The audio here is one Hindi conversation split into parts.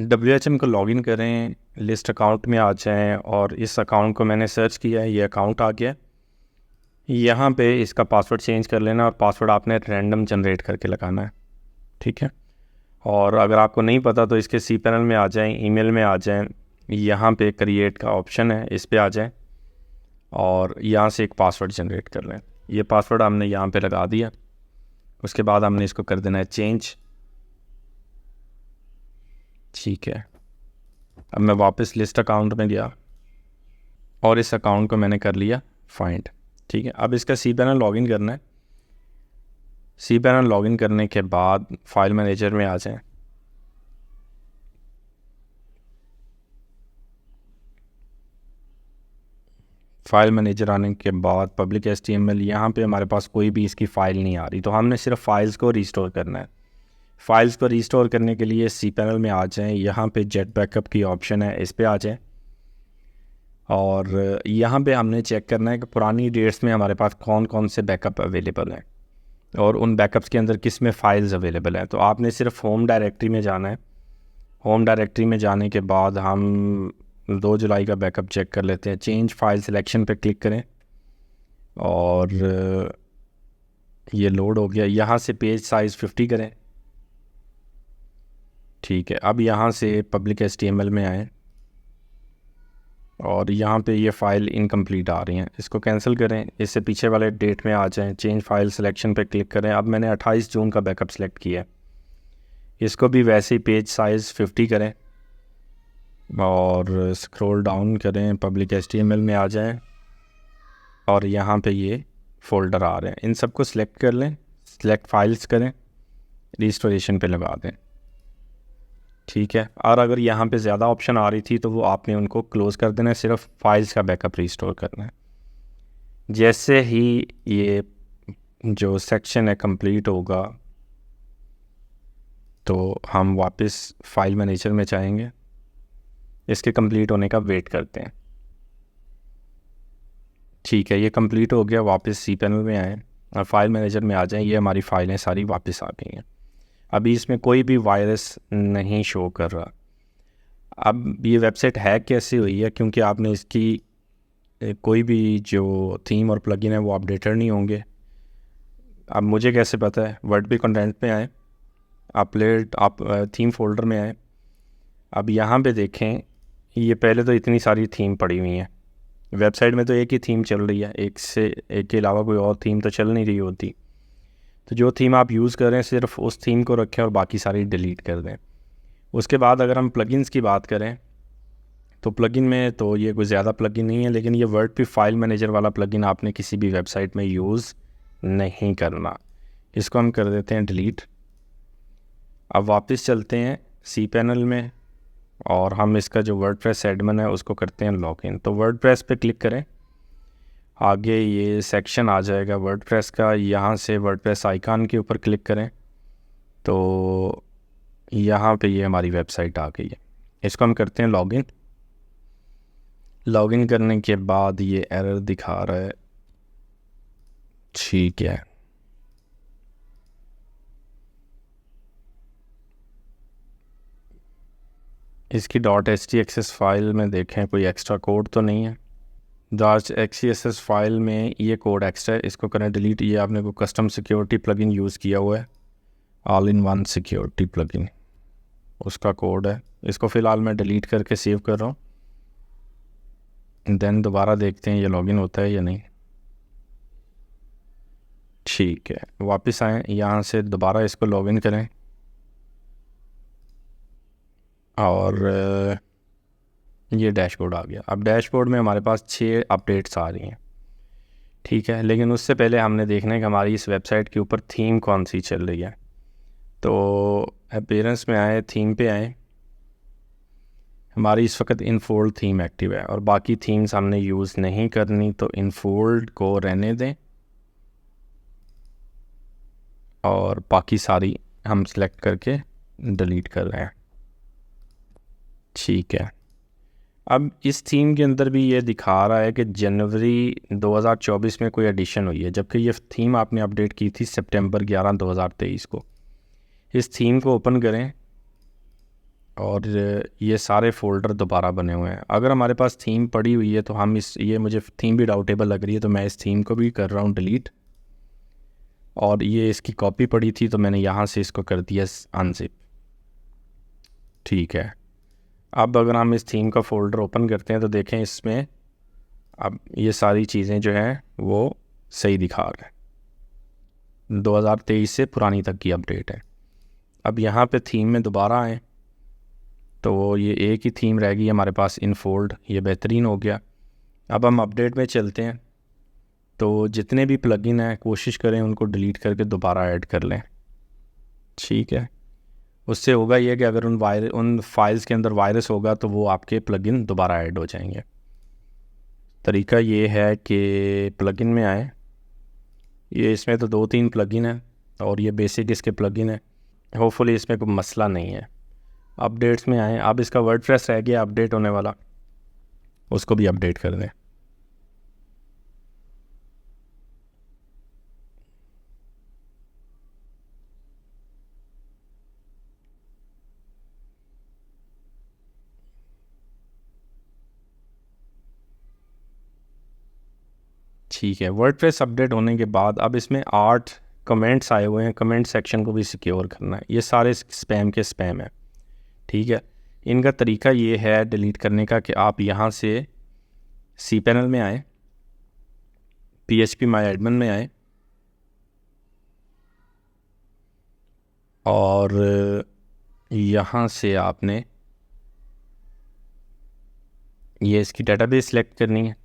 WHM को लॉगिन करें, लिस्ट अकाउंट में आ जाएं और इस अकाउंट को मैंने सर्च किया है, ये अकाउंट आ गया। यहाँ पे इसका पासवर्ड चेंज कर लेना और पासवर्ड आपने रैंडम जनरेट करके लगाना है, ठीक है। और अगर आपको नहीं पता तो इसके सी पैनल में आ जाएं, ईमेल में आ जाएं, यहाँ पे क्रिएट का ऑप्शन है, इस पे आ जाएं और यहाँ से एक पासवर्ड जनरेट कर लें। ये पासवर्ड हमने यहाँ पे लगा दिया। उसके बाद हमने इसको कर देना है चेंज, ठीक है। अब मैं वापस लिस्ट अकाउंट में गया और इस अकाउंट को मैंने कर लिया फाइंड, ठीक है। अब इसका सी पैनल लॉगिन करना है। सी पैनल लॉगिन करने के बाद फाइल मैनेजर में आ जाएं। फाइल मैनेजर आने के बाद पब्लिक HTML, यहाँ पे हमारे पास कोई भी इसकी फ़ाइल नहीं आ रही, तो हमने सिर्फ फाइल्स को रिस्टोर करना है। फाइल्स को रिस्टोर करने के लिए सी पैनल में आ जाएं, यहाँ पे जेट बैकअप की ऑप्शन है, इस पे आ जाएं और यहाँ पे हमने चेक करना है कि पुरानी डेट्स में हमारे पास कौन कौन से बैकअप अवेलेबल हैं और उन बैकअप्स के अंदर किस में फ़ाइल्स अवेलेबल हैं। तो आपने सिर्फ होम डायरेक्टरी में जाना है। होम डायरेक्टरी में जाने के बाद हम 2 जुलाई का बैकअप चेक कर लेते हैं। चेंज फाइल सिलेक्शन पे क्लिक करें और ये लोड हो गया। यहाँ से पेज साइज़ 50 करें, ठीक है। अब यहाँ से पब्लिक HTML में आए और यहाँ पे ये फ़ाइल इनकम्प्लीट आ रही हैं, इसको कैंसिल करें। इससे पीछे वाले डेट में आ जाएं, चेंज फाइल सिलेक्शन पे क्लिक करें। अब मैंने 28 जून का बैकअप सेलेक्ट किया है। इसको भी वैसे ही पेज साइज़ 50 करें और स्क्रॉल डाउन करें, पब्लिक HTML में आ जाएं और यहाँ पे ये फ़ोल्डर आ रहे हैं, इन सबको सिलेक्ट कर लें, सिलेक्ट फाइल्स करें, रिस्टोरेशन पे लगा दें, ठीक है। और अगर यहाँ पे ज़्यादा ऑप्शन आ रही थी तो वो आपने उनको क्लोज़ कर देना है, सिर्फ फाइल्स का बैकअप रिस्टोर करना है। जैसे ही ये जो सेक्शन है कंप्लीट होगा तो हम वापस फाइल मैनेजर में जाएंगे, इसके कंप्लीट होने का वेट करते हैं, ठीक है। ये कंप्लीट हो गया। वापस सी पैनल में आएँ और फाइल मैनेजर में आ जाएं। ये हमारी फ़ाइलें सारी वापस आ गई हैं। अभी इसमें कोई भी वायरस नहीं शो कर रहा। अब ये वेबसाइट हैक कैसे हुई है, क्योंकि आपने इसकी कोई भी जो थीम और प्लगइन है वो अपडेटेड नहीं होंगे। अब मुझे कैसे पता है? वर्ड पे कंटेंट में आए, अपडेट आप थीम फोल्डर में आए। अब यहाँ पे देखें, ये पहले तो इतनी सारी थीम पड़ी हुई हैं। वेबसाइट में तो एक ही थीम चल रही है, एक से एक के अलावा कोई और थीम तो चल नहीं रही होती। तो जो थीम आप यूज़ कर रहे हैं सिर्फ उस थीम को रखें और बाकी सारी डिलीट कर दें। उसके बाद अगर हम प्लगइन्स की बात करें तो प्लगइन में तो ये कोई ज़्यादा प्लगइन नहीं है, लेकिन ये वर्डप्रेस फाइल मैनेजर वाला प्लगइन आपने किसी भी वेबसाइट में यूज़ नहीं करना। इसको हम कर देते हैं डिलीट। अब वापस चलते हैं सी पैनल में और हम इसका जो वर्डप्रेस एडमिन है उसको करते हैं लॉगिन। तो वर्डप्रेस पे क्लिक करें, आगे ये सेक्शन आ जाएगा वर्डप्रेस का। यहाँ से वर्डप्रेस आइकन के ऊपर क्लिक करें तो यहाँ पे ये हमारी वेबसाइट आ गई है। इसको हम करते हैं लॉगिन। लॉगिन करने के बाद ये एरर दिखा रहा है, ठीक है। इसकी .htxs फाइल में देखें कोई एक्स्ट्रा कोड तो नहीं है। .htxs फाइल में ये कोड एक्स्ट्रा है, इसको करें डिलीट। ये आपने कोई कस्टम सिक्योरिटी प्लगइन यूज़ किया हुआ है, all in one security plugin, उसका कोड है। इसको फ़िलहाल मैं डिलीट करके सेव कर रहा हूँ। देन दोबारा देखते हैं ये लॉगिन होता है या नहीं। ठीक है, वापस आएँ, यहाँ से दोबारा इसको लॉगिन करें और ये डैशबोर्ड आ गया। अब डैशबोर्ड में हमारे पास 6 अपडेट्स आ रही हैं, ठीक है। लेकिन उससे पहले हमने देखना है कि हमारी इस वेबसाइट के ऊपर थीम कौन सी चल रही है। तो अपीयरेंस में आए, थीम पे आए, हमारी इस वक्त इनफोल्ड थीम एक्टिव है और बाकी थीम्स हमने यूज़ नहीं करनी, तो इनफोल्ड को रहने दें और बाकी सारी हम सेलेक्ट करके डिलीट कर रहे हैं, ठीक है। अब इस थीम के अंदर भी ये दिखा रहा है कि जनवरी 2024 में कोई एडिशन हुई है, जबकि ये थीम आपने अपडेट की थी सितंबर 11 2023 को। इस थीम को ओपन करें और ये सारे फ़ोल्डर दोबारा बने हुए हैं। अगर हमारे पास थीम पड़ी हुई है तो हम ये मुझे थीम भी डाउटेबल लग रही है, तो मैं इस थीम को भी कर रहा हूँ डिलीट। और ये इसकी कॉपी पड़ी थी तो मैंने यहाँ से इसको कर दिया अनजिप। ठीक है, अब अगर हम इस थीम का फ़ोल्डर ओपन करते हैं तो देखें इसमें अब ये सारी चीज़ें जो हैं वो सही दिखा रहे हैं। 2023 से पुरानी तक की अपडेट है। अब यहाँ पे थीम में दोबारा आए तो ये एक ही थीम रह गई हमारे पास, इनफोल्ड। ये बेहतरीन हो गया। अब हम अपडेट में चलते हैं, तो जितने भी प्लगइन हैं कोशिश करें उनको डिलीट करके दोबारा ऐड कर लें। ठीक है, उससे होगा ये कि अगर उन फाइल्स के अंदर वायरस होगा तो वो आपके प्लगइन दोबारा ऐड हो जाएंगे। तरीका ये है कि प्लगइन में आए, ये इसमें तो 2-3 प्लगइन हैं और ये बेसिक इसके प्लगइन है। होपफुली इसमें कोई मसला नहीं है। अपडेट्स में आए, अब इसका वर्डप्रेस रह गया अपडेट होने वाला, उसको भी अपडेट कर दें। ठीक है, वर्डप्रेस अपडेट होने के बाद अब इसमें 8 कमेंट्स आए हुए हैं। कमेंट सेक्शन को भी सिक्योर करना है। ये सारे स्पैम के स्पैम हैं। ठीक है, इनका तरीका ये है डिलीट करने का कि आप यहाँ से cPanel में आए, phpMyAdmin में आए और यहाँ से आपने ये इसकी डेटाबेस सेलेक्ट करनी है।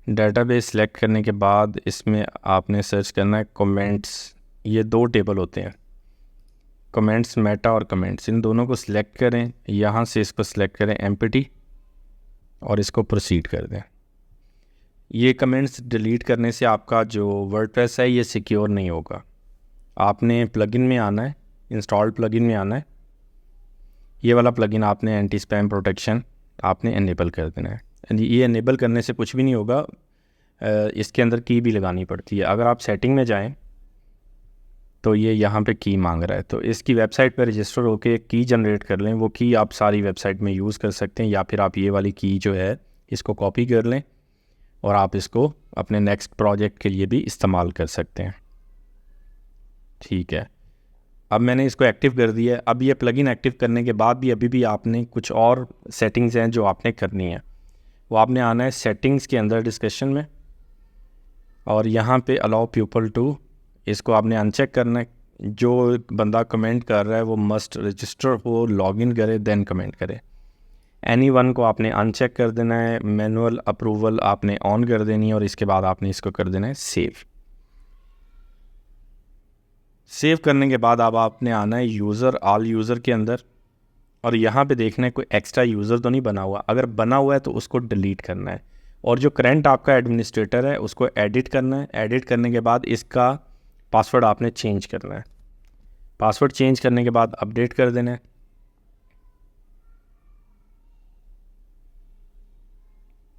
डेटाबेस सेलेक्ट करने के बाद इसमें आपने सर्च करना है कमेंट्स। ये 2 टेबल होते हैं, कमेंट्स मेटा और कमेंट्स, इन दोनों को सिलेक्ट करें। यहाँ से इसको सिलेक्ट करें एम्प्टी और इसको प्रोसीड कर दें। ये कमेंट्स डिलीट करने से आपका जो वर्डप्रेस है ये सिक्योर नहीं होगा। आपने प्लगइन में आना है, इंस्टॉल्ड प्लगइन में आना है। ये वाला प्लगइन आपने एंटी स्पैम प्रोटेक्शन आपने एनेबल कर देना है। ये एनेबल करने से कुछ भी नहीं होगा, इसके अंदर की भी लगानी पड़ती है। अगर आप सेटिंग में जाएं तो ये यहाँ पे की मांग रहा है, तो इसकी वेबसाइट पर रजिस्टर होकर एक की जनरेट कर लें। वो की आप सारी वेबसाइट में यूज़ कर सकते हैं, या फिर आप ये वाली की जो है इसको कॉपी कर लें और आप इसको अपने नेक्स्ट प्रोजेक्ट के लिए भी इस्तेमाल कर सकते हैं। ठीक है, अब मैंने इसको एक्टिव कर दिया है। अब ये प्लगइन एक्टिव करने के बाद भी अभी भी आपने कुछ और सेटिंग्स हैं जो आपने करनी है। वो आपने आना है सेटिंग्स के अंदर डिस्कशन में, और यहाँ पे अलाउ पीपल टू, इसको आपने अनचेक करना है। जो बंदा कमेंट कर रहा है वो मस्ट रजिस्टर हो, लॉगिन करे, देन कमेंट करे। एनी वन को आपने अनचेक कर देना है। मैनुअल अप्रूवल आपने ऑन कर देनी है और इसके बाद आपने इसको कर देना है सेव। सेव करने के बाद अब आपने आना है यूज़र, ऑल यूज़र के अंदर, और यहाँ पे देखना है कोई एक्स्ट्रा यूज़र तो नहीं बना हुआ। अगर बना हुआ है तो उसको डिलीट करना है, और जो करंट आपका एडमिनिस्ट्रेटर है उसको एडिट करना है। एडिट करने के बाद इसका पासवर्ड आपने चेंज करना है। पासवर्ड चेंज करने के बाद अपडेट कर देना है।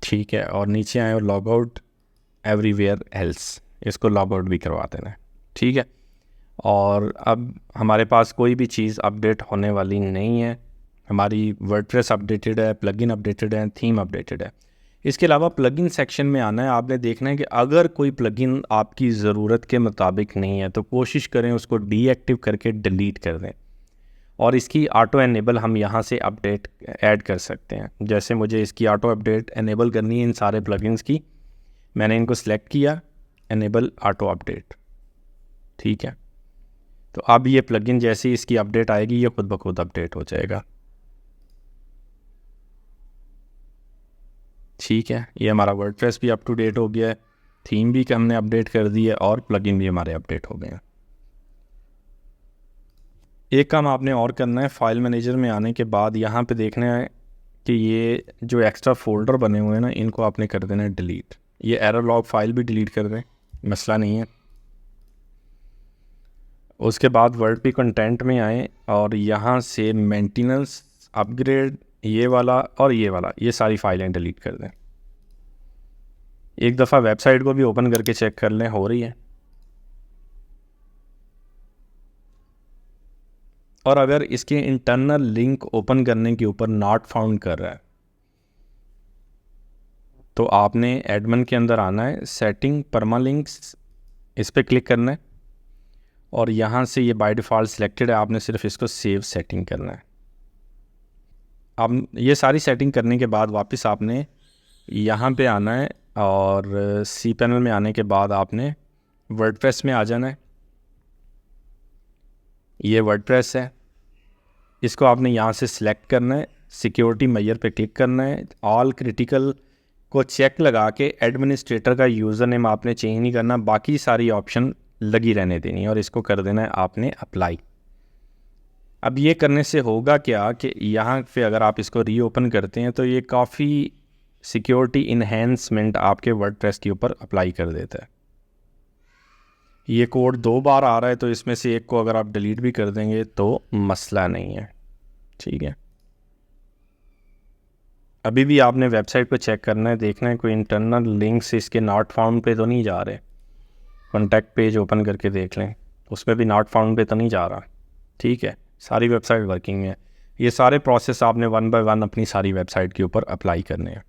ठीक है, और नीचे आए और लॉग आउट एवरीवेयर एल्स, इसको लॉग आउट भी करवा देना है। ठीक है, और अब हमारे पास कोई भी चीज़ अपडेट होने वाली नहीं है। हमारी वर्डप्रेस अपडेटेड है, प्लगइन अपडेटेड है, थीम अपडेटेड है। इसके अलावा प्लगइन सेक्शन में आना है। आपने देखना है कि अगर कोई प्लगइन आपकी ज़रूरत के मुताबिक नहीं है तो कोशिश करें उसको डीएक्टिव करके डिलीट कर दें, और इसकी ऑटो एनेबल हम यहाँ से अपडेट ऐड कर सकते हैं। जैसे मुझे इसकी ऑटो अपडेट एनेबल करनी है इन सारे प्लगइन्स की, मैंने इनको सेलेक्ट किया, एनेबल ऑटो अपडेट। ठीक है, तो अब ये प्लगइन जैसे ही इसकी अपडेट आएगी ये खुद ब खुद अपडेट हो जाएगा। ठीक है, ये हमारा वर्डप्रेस भी अप टू डेट हो गया है, थीम भी हमने अपडेट कर दी है और प्लगइन भी हमारे अपडेट हो गए हैं। एक काम आपने और करना है, फाइल मैनेजर में आने के बाद यहाँ पे देखना है कि ये जो एक्स्ट्रा फोल्डर बने हुए हैं ना, इनको आपने कर देना है डिलीट। ये एरर लॉग फाइल भी डिलीट कर दें, मसला नहीं है। उसके बाद वर्ड पे कंटेंट में आए और यहाँ से मेंटेनेंस, अपग्रेड, ये वाला और ये वाला, ये सारी फाइलें डिलीट कर दें। एक दफ़ा वेबसाइट को भी ओपन करके चेक कर लें हो रही है। और अगर इसके इंटरनल लिंक ओपन करने के ऊपर नॉट फाउंड कर रहा है तो आपने एडमिन के अंदर आना है, सेटिंग परमालिंक्स, इस पर क्लिक करना है और यहाँ से ये बाय डिफ़ॉल्ट सिलेक्टेड है, आपने सिर्फ इसको सेव सेटिंग करना है। अब ये सारी सेटिंग करने के बाद वापस आपने यहाँ पे आना है और सी पैनल में आने के बाद आपने वर्डप्रेस में आ जाना है। ये वर्डप्रेस है, इसको आपने यहाँ से सिलेक्ट करना है, सिक्योरिटी मेजर पे क्लिक करना है, ऑल क्रिटिकल को चेक लगा के एडमिनिस्ट्रेटर का यूज़र नेम आपने चेंज नहीं करना, बाकी सारी ऑप्शन लगी रहने देनी है और इसको कर देना है आपने अप्लाई। अब ये करने से होगा क्या कि यहाँ पे अगर आप इसको रीओपन करते हैं तो ये काफ़ी सिक्योरिटी इन्हेंसमेंट आपके वर्डप्रेस के ऊपर अप्लाई कर देता है। ये कोड 2 बार आ रहा है तो इसमें से एक को अगर आप डिलीट भी कर देंगे तो मसला नहीं है, ठीक है। अभी भी आपने वेबसाइट पे चेक करना है, देखना है कोई इंटरनल लिंक्स इसके नॉट फाउंड पे तो नहीं जा रहे। कॉन्टैक्ट पेज ओपन करके देख लें, उसमें भी नॉट फाउंड पे तो नहीं जा रहा, ठीक है। सारी वेबसाइट वर्किंग है। ये सारे प्रोसेस आपने 1 बाय 1 अपनी सारी वेबसाइट के ऊपर अप्लाई करने हैं।